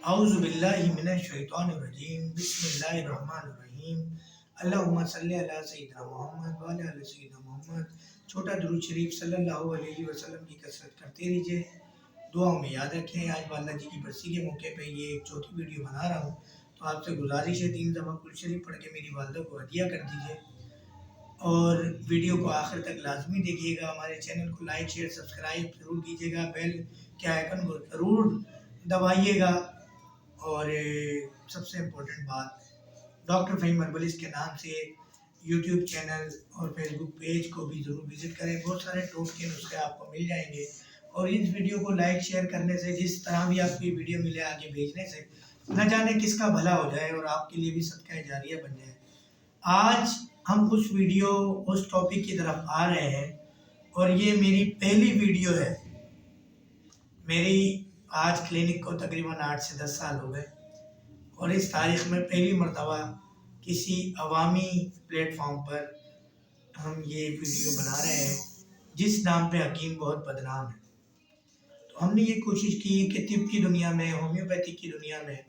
औज़ु बिल्लाहि मिनश शैतानिर रजीम बिस्मिल्लाहिर रहमानिर रहीम अल्लाहुम्मा सल्लि अला सय्यिदिना मुहम्मद व अला आलि सय्यिदिना मुहम्मद। छोटा दुरूद शरीफ सल्लल्लाहु अलैहि वसल्लम की कसरत करते रहिए, दुआओं में याद रखें। आज वाला जी की बरसी के मौके पे ये एक चौथी वीडियो बना रहा हूँ, तो आपसे गुजारिश है 3 दफ़ा कुल शरीफ पढ़ के मेरी वालदा को हदिया कर दीजिए और वीडियो को आखिर तक लाजमी देखिएगा। हमारे चैनल को लाइक शेयर सब्सक्राइब जरूर कीजिएगा, बेल के आइकन को ज़रूर दबाइएगा। और सबसे इम्पोर्टेंट बात, डॉक्टर फ़हीम हर्बलिस्ट के नाम से यूट्यूब चैनल और फेसबुक पेज को भी ज़रूर विज़िट करें। बहुत सारे टोटके नुस्खे आपको मिल जाएंगे और इस वीडियो को लाइक शेयर करने से, जिस तरह भी आपको ये वीडियो मिले आगे भेजने से, न जाने किसका भला हो जाए और आपके लिए भी सदका जारिया बन जाए। आज हम उस टॉपिक की तरफ आ रहे हैं और ये मेरी पहली वीडियो है। मेरी आज क्लिनिक को तकरीबन 8 से 10 साल हो गए और इस तारीख़ में पहली मर्तबा किसी अवामी प्लेटफॉर्म पर हम ये वीडियो बना रहे हैं जिस नाम पे हकीम बहुत बदनाम है। तो हमने ये कोशिश की कि तिब की दुनिया में, होम्योपैथी की दुनिया में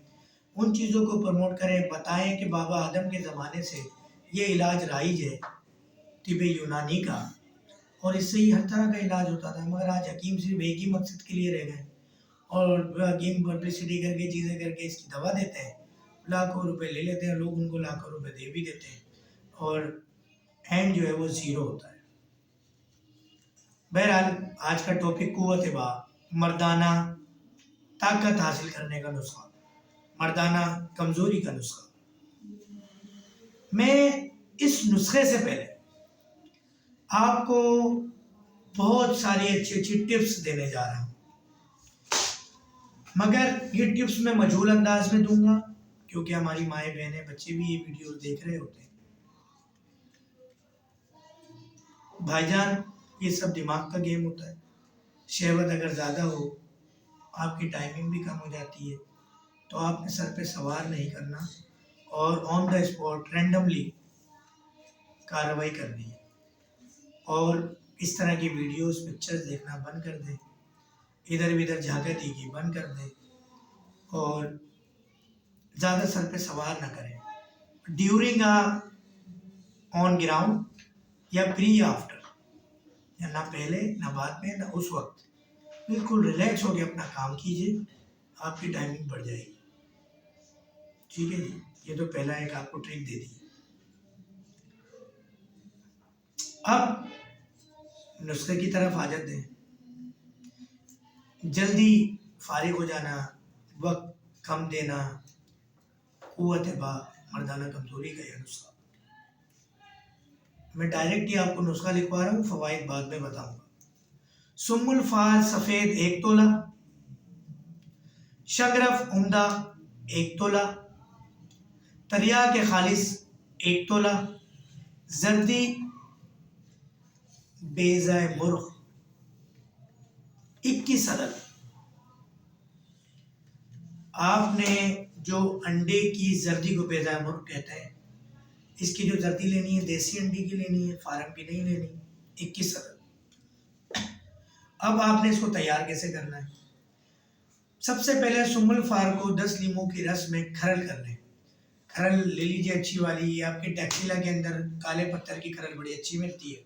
उन चीज़ों को प्रमोट करें, बताएं कि बाबा आदम के ज़माने से ये इलाज राइज है तिब यूनानी का, और इससे ही हर तरह का इलाज होता था। मगर आज हकीम सिर्फ एक ही मकसद के लिए रह गए और हकीम पब्लिसिटी करके चीज़ें करके इसकी दवा देते हैं, लाखों रुपए ले लेते हैं, लोग उनको लाखों रुपए दे भी देते हैं और एंड जो है वो ज़ीरो होता है। बहरहाल आज का टॉपिक कुव्वत बा, मर्दाना ताकत हासिल करने का नुस्खा, मर्दाना कमज़ोरी का नुस्खा। मैं इस नुस्खे से पहले आपको बहुत सारी अच्छी अच्छी टिप्स देने जा रहा हूँ, मगर ये टिप्स मैं मजहूल अंदाज में दूंगा क्योंकि हमारी माएँ बहनें बच्चे भी ये वीडियो देख रहे होते हैं। भाईजान, ये सब दिमाग का गेम होता है। शहवत अगर ज़्यादा हो, आपकी टाइमिंग भी कम हो जाती है, तो आपने सर पे सवार नहीं करना और ऑन द स्पॉट रैंडमली कार्रवाई करनी है। और इस तरह की वीडियोस पिक्चर्स देखना बंद कर दें, इधर उधर झाँका देखी बंद कर दें और ज़्यादा सर पे सवार ना करें। ड्यूरिंग ऑन ग्राउंड या प्री आफ्टर, या ना पहले ना बाद में ना उस वक्त, बिल्कुल रिलैक्स हो के अपना काम कीजिए, आपकी टाइमिंग बढ़ जाएगी। ठीक है जी, ये तो पहला एक आपको ट्रिक दे दी। अब नुस्खे की तरफ आदत दें। जल्दी फारिग हो जाना, वक्त कम देना, कुव्वत बा, मर्दाना कमजोरी का यह नुस्खा। मैं डायरेक्ट ही आपको नुस्खा लिखवा रहा हूँ, फवाइद बाद में बताऊंगा। सुम्मुल फाल सफ़ेद 1 तोला, शगरफ उम्दा 1 तोला, तरिया के खालिस 1 तोला, जर्दी बेज़ाए मुर्ग 21 अदद। आपने जो अंडे की जर्दी को बेज़ाए मुर्ग कहते हैं, इसकी जो जर्दी लेनी है देसी अंडे की लेनी है, फार्म की नहीं लेनी, 21 अदद। अब आपने इसको तैयार कैसे करना है? सबसे पहले सुम्मुल फार को 10 लीमों की रस में खरल कर लें। खरल ले लीजिए अच्छी वाली, आपके टैक्सीला के अंदर काले पत्थर की खरल बड़ी अच्छी मिलती है।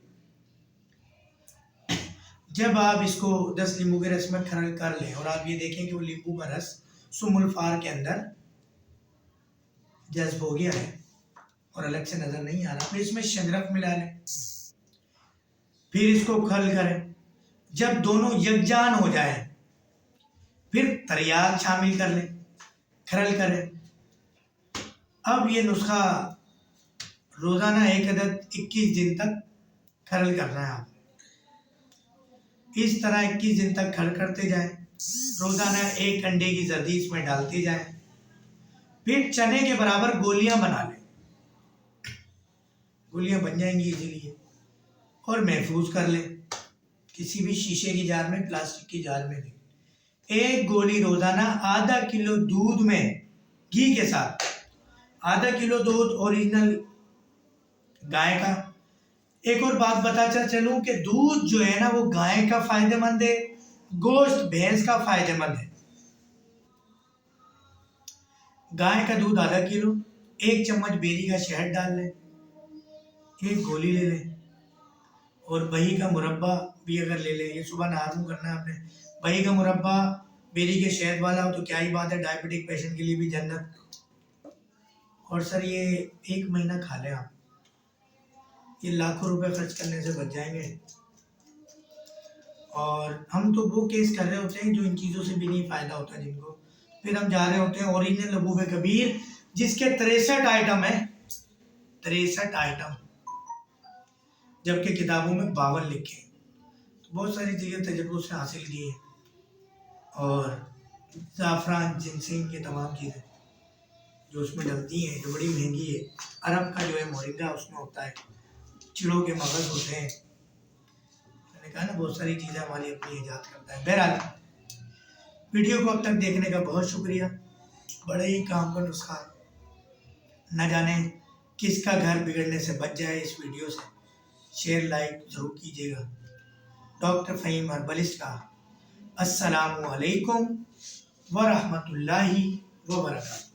जब आप इसको 10 लींबू के रस में खरल कर लें और आप ये देखें कि वो लींबू का रस सुम्मुल फार के अंदर जज्ब हो गया है और अलग से नजर नहीं आ रहा, फिर इसमें शगरफ मिला लें, फिर इसको खरल करें। जब दोनों यकजान हो जाए फिर तरियाक शामिल कर लें, खरल करें। अब ये नुस्खा रोज़ाना 1 अदद 21 दिन तक खरल करना है। आप इस तरह 21 दिन तक खरल करते जाएं। रोज़ाना 1 अंडे की जर्दी इसमें डालते जाएं। फिर चने के बराबर गोलियां बना लें, गोलियां बन जाएंगी इजीली, और महफूज कर लें किसी भी शीशे की जार में, प्लास्टिक की जार में नहीं। 1 गोली रोज़ाना आधा किलो दूध में घी के साथ, आधा किलो दूध ओरिजिनल गाय का। एक और बात बताता चलूं कि दूध जो है ना वो गाय का फायदेमंद है, गोश्त भैंस का फायदेमंद है। गाय का दूध आधा किलो, 1 चम्मच बेरी का शहद डाल लें, 1 गोली ले लें, और बही का मुरब्बा भी अगर ले लें, ये सुबह नहा करना है आपने। बही का मुरब्बा बेरी के शहद वाला हो तो क्या ही बात है, डायबिटिक पेशेंट के लिए भी जन्नत। और सर ये 1 महीना खा लें आप, ये लाखों रुपए खर्च करने से बच जाएंगे। और हम तो वो केस कर रहे होते हैं जो इन चीज़ों से भी नहीं फ़ायदा होता जिनको, फिर हम जा रहे होते हैं ओरिजिनल लबूबे कबीर जिसके 63 आइटम है, 63 आइटम, जबकि किताबों में 52 लिखे हैं। तो बहुत सारी चीज़ें तजुर्बों से हासिल की हैं। और ज़ाफ़रान, जिनसिंग, ये तमाम चीज़ें जो उसमें डलती हैं, जो बड़ी महंगी है। अरब का जो है मोरिंगा उसमें होता है, चिड़ों के मगज़ होते हैं। मैंने कहा ना बहुत सारी चीज़ें हमारी अपनी ईजाद करता है। बहरहाल वीडियो को अब तक देखने का बहुत शुक्रिया। बड़े ही काम का नुस्खा, न जाने किसका घर बिगड़ने से बच जाए इस वीडियो से। शेयर लाइक ज़रूर कीजिएगा। डॉक्टर फ़हीम हर्बलिस्ट का अस्सलामु अलैकुम व रहमतुल्लाहि व बरकातहू।